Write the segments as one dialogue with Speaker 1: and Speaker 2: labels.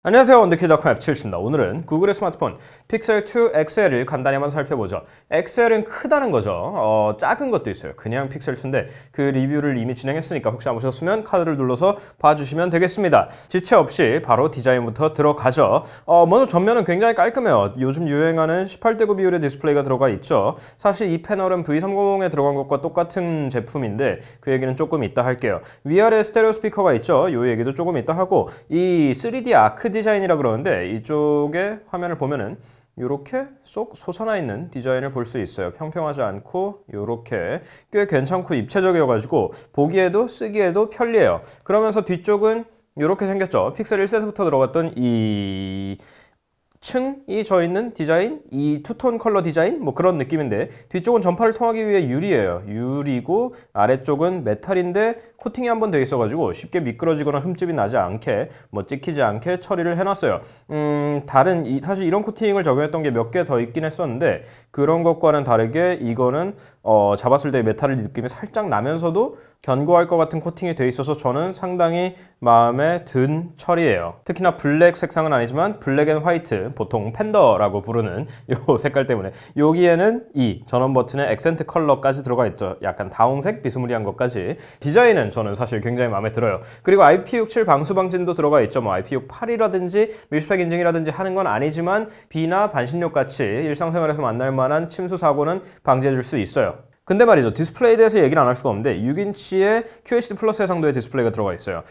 Speaker 1: 안녕하세요. 원더키즈닷컴 F7입니다. 오늘은 구글의 스마트폰 픽셀 2 XL을 간단히 한번 살펴보죠. XL은 크다는 거죠. 작은 것도 있어요. 그냥 픽셀 2인데 그 리뷰를 이미 진행했으니까 혹시 안 보셨으면 카드를 눌러서 봐주시면 되겠습니다. 지체 없이 바로 디자인부터 들어가죠. 먼저 전면은 굉장히 깔끔해요. 요즘 유행하는 18:9 비율의 디스플레이가 들어가 있죠. 사실 이 패널은 V30에 들어간 것과 똑같은 제품인데 그 얘기는 조금 이따 할게요. 위아래 스테레오 스피커가 있죠. 이 얘기도 조금 이따 하고, 이 3D 아크 디자인이라 그러는데 이쪽에 화면을 보면은 이렇게 쏙 솟아나 있는 디자인을 볼 수 있어요. 평평하지 않고 이렇게 꽤 괜찮고 입체적이어가지고 보기에도 쓰기에도 편리해요. 그러면서 뒤쪽은 이렇게 생겼죠. 픽셀 1세트부터 들어갔던 이 층이 져 있는 디자인, 이 투톤 컬러 디자인, 뭐 그런 느낌인데, 뒤쪽은 전파를 통하기 위해 유리예요. 유리고 아래쪽은 메탈인데 코팅이 한번 돼 있어가지고 쉽게 미끄러지거나 흠집이 나지 않게, 뭐 찍히지 않게 처리를 해놨어요. 사실 이런 코팅을 적용했던 게 몇 개 더 있긴 했었는데 그런 것과는 다르게 이거는 잡았을 때 메탈의 느낌이 살짝 나면서도 견고할 것 같은 코팅이 돼 있어서 저는 상당히 마음에 든 처리예요. 특히나 블랙 색상은 아니지만 블랙 앤 화이트, 보통 팬더라고 부르는 이 색깔 때문에 여기에는 이 전원 버튼에 액센트 컬러까지 들어가 있죠. 약간 다홍색 비스무리한 것까지. 디자인은 저는 사실 굉장히 마음에 들어요. 그리고 IP67 방수 방진도 들어가 있죠. 뭐 IP68이라든지 밀스펙 인증이라든지 하는 건 아니지만 비나 반신욕 같이 일상생활에서 만날 만한 침수 사고는 방지해 줄 수 있어요. 근데 말이죠, 디스플레이에 대해서 얘기를 안 할 수가 없는데 6인치의 QHD 플러스 해상도의 디스플레이가 들어가 있어요.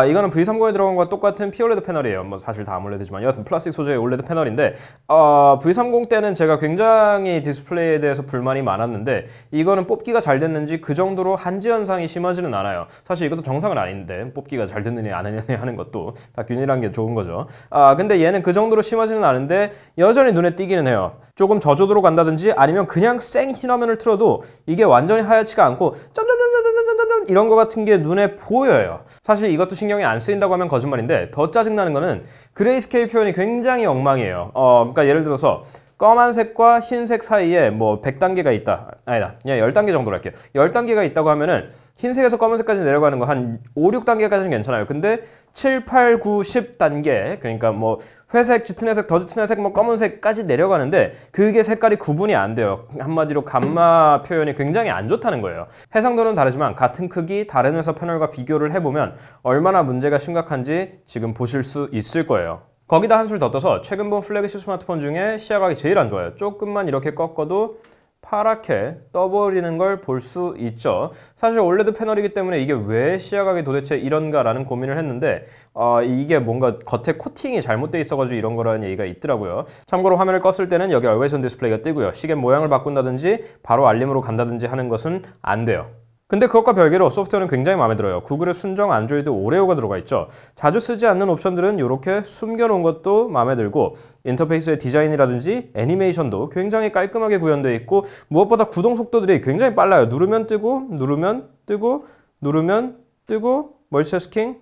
Speaker 1: 이거는 V30에 들어간 것과 똑같은 POLED 패널이에요. 뭐 사실 다 AMOLED지만 여하튼 플라스틱 소재의 OLED 패널인데, V30 때는 제가 굉장히 디스플레이에 대해서 불만이 많았는데 이거는 뽑기가 잘 됐는지 그 정도로 한지 현상이 심하지는 않아요. 사실 이것도 정상은 아닌데 뽑기가 잘 됐느냐 안 했느냐 하는 것도 다 균일한 게 좋은 거죠. 근데 얘는 그 정도로 심하지는 않은데 여전히 눈에 띄기는 해요. 조금 저조도로 간다든지 아니면 그냥 생 흰화면을 틀어도 이게 완전히 하얗지가 않고 점점점점점점점 이런 거 같은 게 눈에 보여요. 사실 이것도 신경이 안 쓰인다고 하면 거짓말인데, 더 짜증나는 거는 그레이스케일 표현이 굉장히 엉망이에요. 그러니까 예를 들어서 검은색과 흰색 사이에 뭐 100단계가 있다. 아니다. 그냥 10단계 정도로 할게요. 10단계가 있다고 하면은 흰색에서 검은색까지 내려가는 거 한 5, 6단계까지는 괜찮아요. 근데 7, 8, 9, 10단계, 그러니까 뭐 회색, 짙은 회색, 더 짙은 회색, 뭐 검은색까지 내려가는데 그게 색깔이 구분이 안 돼요. 한마디로 감마 표현이 굉장히 안 좋다는 거예요. 해상도는 다르지만 같은 크기 다른 회사 패널과 비교를 해보면 얼마나 문제가 심각한지 지금 보실 수 있을 거예요. 거기다 한술 더 떠서 최근 본 플래그십 스마트폰 중에 시야각이 제일 안 좋아요. 조금만 이렇게 꺾어도 파랗게 떠버리는 걸 볼 수 있죠. 사실 올레드 패널이기 때문에 이게 왜 시야각이 도대체 이런가 라는 고민을 했는데 이게 뭔가 겉에 코팅이 잘못돼 있어가지고 이런 거라는 얘기가 있더라고요. 참고로 화면을 껐을 때는 여기 Always On 디스플레이가 뜨고요. 시계 모양을 바꾼다든지 바로 알림으로 간다든지 하는 것은 안 돼요. 근데 그것과 별개로 소프트웨어는 굉장히 마음에 들어요. 구글의 순정 안드로이드 오레오가 들어가 있죠. 자주 쓰지 않는 옵션들은 이렇게 숨겨놓은 것도 마음에 들고, 인터페이스의 디자인이라든지 애니메이션도 굉장히 깔끔하게 구현되어 있고, 무엇보다 구동 속도들이 굉장히 빨라요. 누르면 뜨고, 누르면 뜨고, 누르면 뜨고, 멀티태스킹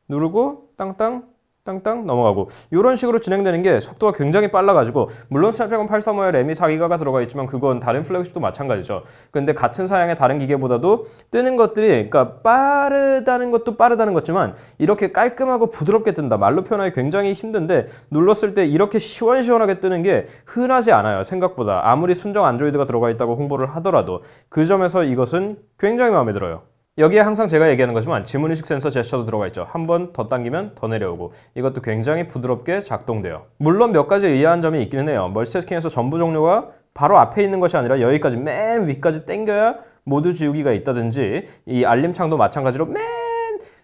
Speaker 1: 누르고 땅땅 땅땅 넘어가고, 이런 식으로 진행되는 게 속도가 굉장히 빨라가지고, 물론 스냅드래곤 835에 램이 4기가가 들어가 있지만 그건 다른 플래그십도 마찬가지죠. 근데 같은 사양의 다른 기계보다도 뜨는 것들이, 그러니까 빠르다는 것도 빠르다는 거지만 이렇게 깔끔하고 부드럽게 뜬다. 말로 표현하기 굉장히 힘든데 눌렀을 때 이렇게 시원시원하게 뜨는 게 흔하지 않아요. 생각보다. 아무리 순정 안드로이드가 들어가 있다고 홍보를 하더라도. 그 점에서 이것은 굉장히 마음에 들어요. 여기에 항상 제가 얘기하는 거지만 지문인식 센서 제스처도 들어가 있죠. 한 번 더 당기면 더 내려오고, 이것도 굉장히 부드럽게 작동돼요. 물론 몇 가지 의아한 점이 있기는 해요. 멀티태스킹에서 전부 종료가 바로 앞에 있는 것이 아니라 여기까지 맨 위까지 당겨야 모드 지우기가 있다든지, 이 알림창도 마찬가지로 맨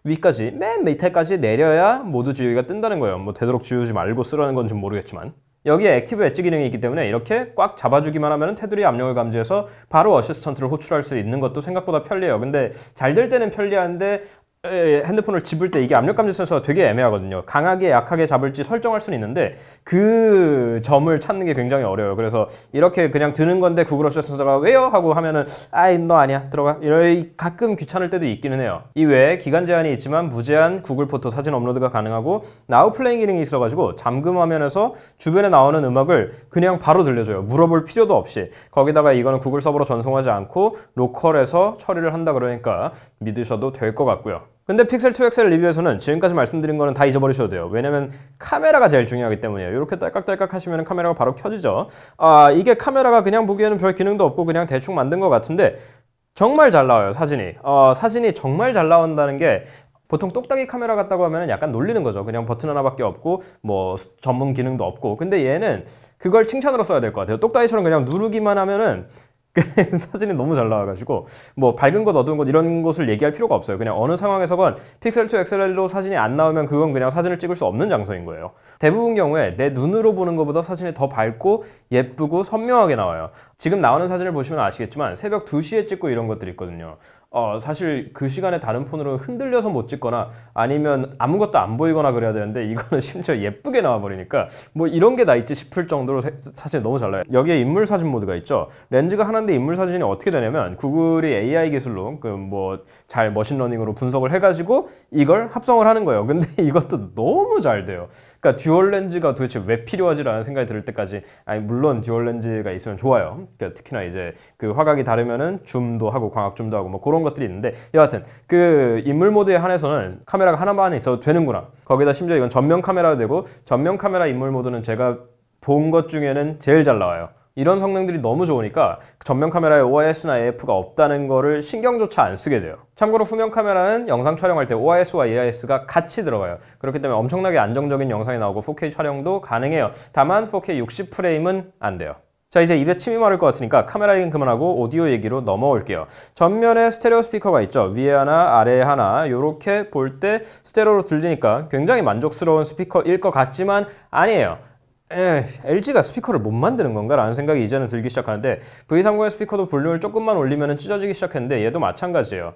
Speaker 1: 위까지, 맨 밑에까지 내려야 모드 지우기가 뜬다는 거예요. 뭐 되도록 지우지 말고 쓰라는 건 좀 모르겠지만. 여기에 액티브 엣지 기능이 있기 때문에 이렇게 꽉 잡아주기만 하면 테두리 압력을 감지해서 바로 어시스턴트를 호출할 수 있는 것도 생각보다 편리해요. 근데 잘 될 때는 편리한데 핸드폰을 집을 때 이게 압력 감지 센서가 되게 애매하거든요. 강하게 약하게 잡을지 설정할 수는 있는데 그 점을 찾는 게 굉장히 어려워요. 그래서 이렇게 그냥 드는 건데 구글 어시스턴트가 왜요? 하고 하면은 아이 너 아니야 들어가, 가끔 귀찮을 때도 있기는 해요. 이외에 기간 제한이 있지만 무제한 구글 포토 사진 업로드가 가능하고, 나우 플레잉 기능이 있어가지고 잠금 화면에서 주변에 나오는 음악을 그냥 바로 들려줘요. 물어볼 필요도 없이. 거기다가 이거는 구글 서버로 전송하지 않고 로컬에서 처리를 한다 그러니까 믿으셔도 될 것 같고요. 근데 픽셀 2 XL 리뷰에서는 지금까지 말씀드린 거는 다 잊어버리셔도 돼요. 왜냐면 카메라가 제일 중요하기 때문이에요. 이렇게 딸깍딸깍 하시면 카메라가 바로 켜지죠. 이게 카메라가 그냥 보기에는 별 기능도 없고 그냥 대충 만든 것 같은데 정말 잘 나와요, 사진이. 사진이 정말 잘 나온다는 게 보통 똑딱이 카메라 같다고 하면 약간 놀리는 거죠. 그냥 버튼 하나밖에 없고 뭐 전문 기능도 없고. 근데 얘는 그걸 칭찬으로 써야 될 것 같아요. 똑딱이처럼 그냥 누르기만 하면은 사진이 너무 잘 나와가지고 뭐 밝은 것 어두운 것 이런 것을 얘기할 필요가 없어요. 그냥 어느 상황에서건 픽셀 2 XL로 사진이 안 나오면 그건 그냥 사진을 찍을 수 없는 장소인 거예요. 대부분 경우에 내 눈으로 보는 것보다 사진이 더 밝고 예쁘고 선명하게 나와요. 지금 나오는 사진을 보시면 아시겠지만 새벽 2시에 찍고 이런 것들이 있거든요. 사실 그 시간에 다른 폰으로 흔들려서 못 찍거나 아니면 아무것도 안 보이거나 그래야 되는데 이거는 심지어 예쁘게 나와버리니까 뭐 이런 게 다 있지 싶을 정도로 사진이 너무 잘 나요. 여기에 인물 사진 모드가 있죠. 렌즈가 하나인데 인물 사진이 어떻게 되냐면 구글이 AI 기술로 잘 머신러닝으로 분석을 해가지고 이걸 합성을 하는 거예요. 근데 이것도 너무 잘 돼요. 그러니까 듀얼 렌즈가 도대체 왜 필요하지라는 생각이 들 때까지, 물론 듀얼 렌즈가 있으면 좋아요. 그러니까 특히나 이제 그 화각이 다르면은 줌도 하고 광학 줌도 하고 뭐 그런 것들이 있는데, 여하튼 그 인물 모드에 한해서는 카메라가 하나만 있어도 되는구나. 거기다 심지어 이건 전면 카메라도 되고, 전면 카메라 인물 모드는 제가 본 것 중에는 제일 잘 나와요. 이런 성능들이 너무 좋으니까 전면 카메라에 OIS나 AF가 없다는 거를 신경조차 안 쓰게 돼요. 참고로 후면 카메라는 영상 촬영할 때 OIS와 AIS가 같이 들어가요. 그렇기 때문에 엄청나게 안정적인 영상이 나오고 4K 촬영도 가능해요. 다만 4K 60프레임은 안 돼요. 자, 이제 입에 침이 마를 것 같으니까 카메라 얘기는 그만하고 오디오 얘기로 넘어올게요. 전면에 스테레오 스피커가 있죠. 위에 하나, 아래에 하나. 이렇게 볼 때 스테레오로 들리니까 굉장히 만족스러운 스피커일 것 같지만 아니에요. LG가 스피커를 못 만드는 건가? 라는 생각이 이제는 들기 시작하는데, V30의 스피커도 볼륨을 조금만 올리면 찢어지기 시작했는데 얘도 마찬가지예요.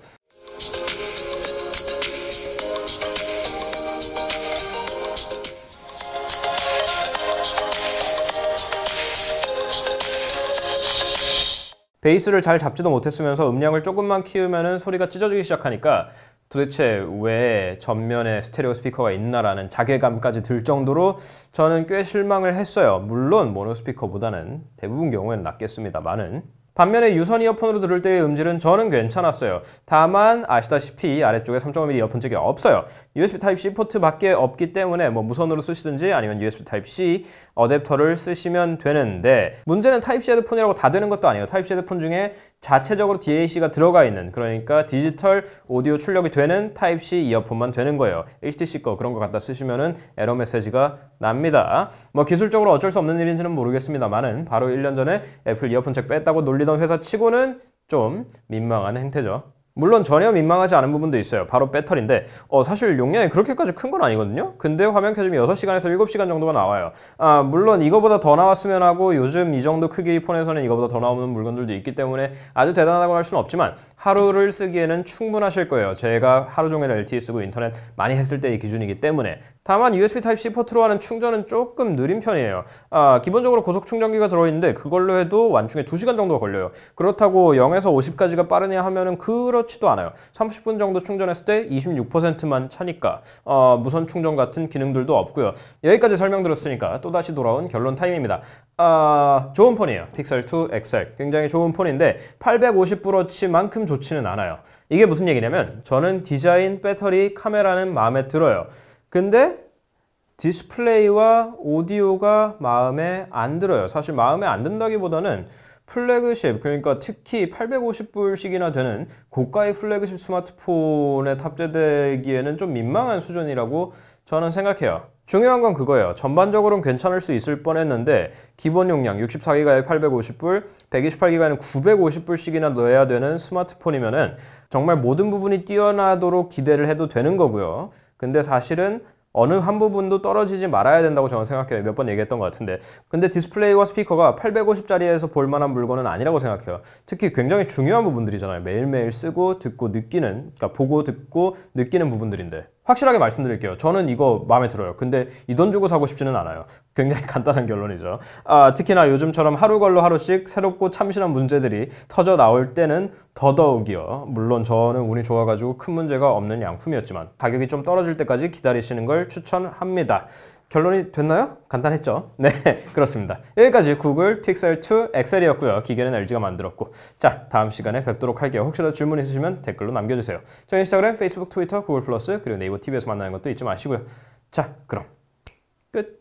Speaker 1: 베이스를 잘 잡지도 못했으면서 음량을 조금만 키우면 소리가 찢어지기 시작하니까 도대체 왜 전면에 스테레오 스피커가 있나라는 자괴감까지 들 정도로 저는 꽤 실망을 했어요. 물론 모노 스피커보다는 대부분 경우에는 낫겠습니다만은. 반면에 유선 이어폰으로 들을 때의 음질은 저는 괜찮았어요. 다만 아시다시피 아래쪽에 3.5mm 이어폰 잭이 없어요. USB Type-C 포트밖에 없기 때문에 뭐 무선으로 쓰시든지 아니면 USB Type-C 어댑터를 쓰시면 되는데, 문제는 Type-C 헤드폰이라고 다 되는 것도 아니에요. Type-C 헤드폰 중에 자체적으로 DAC가 들어가 있는, 그러니까 디지털 오디오 출력이 되는 Type-C 이어폰만 되는 거예요. HTC 거 그런 거 갖다 쓰시면은 에러 메시지가 납니다. 뭐 기술적으로 어쩔 수 없는 일인지는 모르겠습니다만은 바로 1년 전에 애플 이어폰 잭 뺐다고 놀리던 회사 치고는 좀 민망한 행태죠. 물론 전혀 민망하지 않은 부분도 있어요. 바로 배터리인데 사실 용량이 그렇게까지 큰 건 아니거든요. 근데 화면 켜지면 6시간에서 7시간 정도가 나와요. 물론 이거보다 더 나왔으면 하고, 요즘 이 정도 크기의 폰에서는 이거보다 더 나오는 물건들도 있기 때문에 아주 대단하다고 할 수는 없지만 하루를 쓰기에는 충분하실 거예요. 제가 하루 종일 LTE 쓰고 인터넷 많이 했을 때의 기준이기 때문에. 다만 USB Type-C 포트로 하는 충전은 조금 느린 편이에요. 기본적으로 고속 충전기가 들어있는데 그걸로 해도 완충에 2시간 정도가 걸려요. 그렇다고 0에서 50까지가 빠르냐 하면은 그렇지도 않아요. 30분 정도 충전했을 때 26%만 차니까 무선 충전 같은 기능들도 없고요. 여기까지 설명드렸으니까 또다시 돌아온 결론 타임입니다. 좋은 폰이에요. 픽셀 2 XL 굉장히 좋은 폰인데 850Hz만큼 좋지는 않아요. 이게 무슨 얘기냐면, 저는 디자인, 배터리, 카메라는 마음에 들어요. 근데 디스플레이와 오디오가 마음에 안 들어요. 사실 마음에 안 든다기보다는 플래그십, 그러니까 특히 850불씩이나 되는 고가의 플래그십 스마트폰에 탑재되기에는 좀 민망한 수준이라고 저는 생각해요. 중요한 건 그거예요. 전반적으로는 괜찮을 수 있을 뻔했는데 기본 용량 64기가에 850불, 128기가에는 950불씩이나 넣어야 되는 스마트폰이면은 정말 모든 부분이 뛰어나도록 기대를 해도 되는 거고요. 근데 사실은 어느 한 부분도 떨어지지 말아야 된다고 저는 생각해요. 몇 번 얘기했던 것 같은데. 근데 디스플레이와 스피커가 850짜리에서 볼만한 물건은 아니라고 생각해요. 특히 굉장히 중요한 부분들이잖아요. 매일매일 쓰고 듣고 느끼는, 그러니까 보고 듣고 느끼는 부분들인데. 확실하게 말씀드릴게요. 저는 이거 마음에 들어요. 근데 이 돈 주고 사고 싶지는 않아요. 굉장히 간단한 결론이죠. 특히나 요즘처럼 하루 걸러 하루씩 새롭고 참신한 문제들이 터져 나올 때는 더더욱이요. 물론 저는 운이 좋아가지고 큰 문제가 없는 양품이었지만 가격이 좀 떨어질 때까지 기다리시는 걸 추천합니다. 결론이 됐나요? 간단했죠? 네, 그렇습니다. 여기까지 구글 픽셀 2 엑셀이었고요. 기계는 LG가 만들었고. 자, 다음 시간에 뵙도록 할게요. 혹시라도 질문 있으시면 댓글로 남겨주세요. 저희 인스타그램, 페이스북, 트위터, 구글 플러스 그리고 네이버 TV에서 만나는 것도 잊지 마시고요. 자, 그럼 끝.